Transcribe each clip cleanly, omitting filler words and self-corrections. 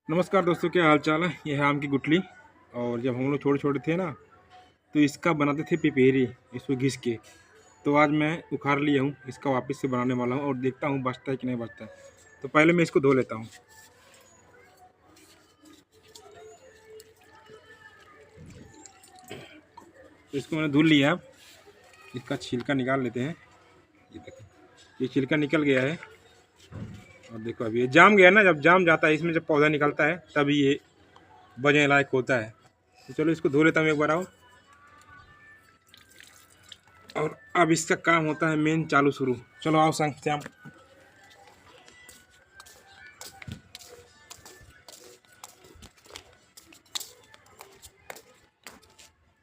नमस्कार दोस्तों, क्या हाल चाल है। यह है आम की गुठली। और जब हम लोग छोटे छोटे थे ना, तो इसका बनाते थे पिपेरी, इसको घिस के। तो आज मैं उखाड़ लिया हूँ, इसका वापस से बनाने वाला हूँ और देखता हूँ बचता है कि नहीं बचता है। तो पहले मैं इसको धो लेता हूँ। तो इसको मैंने धुल लिया। अब इसका छिलका निकाल लेते हैं। ये देखो, ये छिलका निकल गया है। और देखो, अभी ये जाम गया ना, जब जाम जाता है इसमें, जब पौधा निकलता है तभी ये बजने लायक होता है। तो चलो इसको धो लेता हूँ एक बार। आओ। और अब इसका काम होता है मेन चालू शुरू। चलो आओ संग श्याम।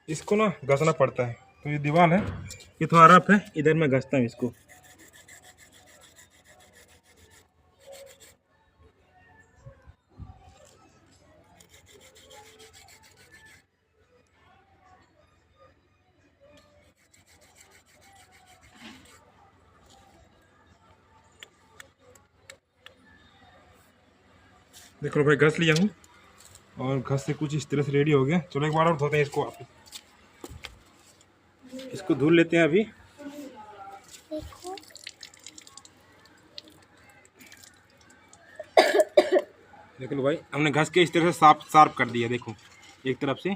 इसको ना घसना पड़ता है। तो ये दीवार है, ये थोड़ा रफ है, इधर मैं घसता हूँ इसको। देखो भाई, घस लिया हूँ और घस से कुछ इस तरह से रेडी हो गया। चलो एक बार और धोते हैं इसको वापस। इसको धुल लेते हैं अभी। देख लो भाई, हमने घस के इस तरह से साफ साफ कर दिया। देखो एक तरफ से।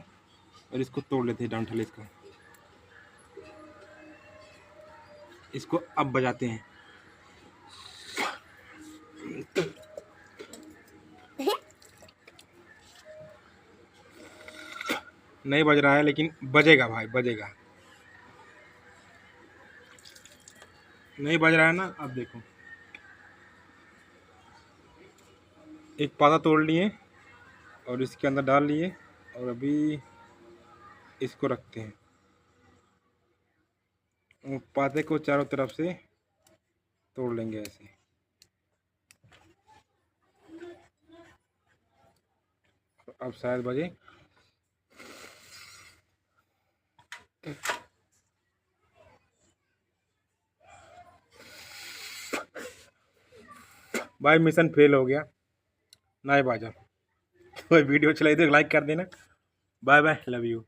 और इसको तोड़ लेते हैं डंठल इसका। इसको अब बजाते हैं। नहीं बज रहा है, लेकिन बजेगा भाई, बजेगा। नहीं बज रहा है ना। अब देखो, एक पाता तोड़ लिए और इसके अंदर डाल लिए। और अभी इसको रखते हैं। और पाते को चारों तरफ से तोड़ लेंगे ऐसे। अब शायद बजे। भाई मिशन फेल हो गया, ना बाजा। तो वीडियो अच्छा लगे तो लाइक कर देना। Bye bye, love you.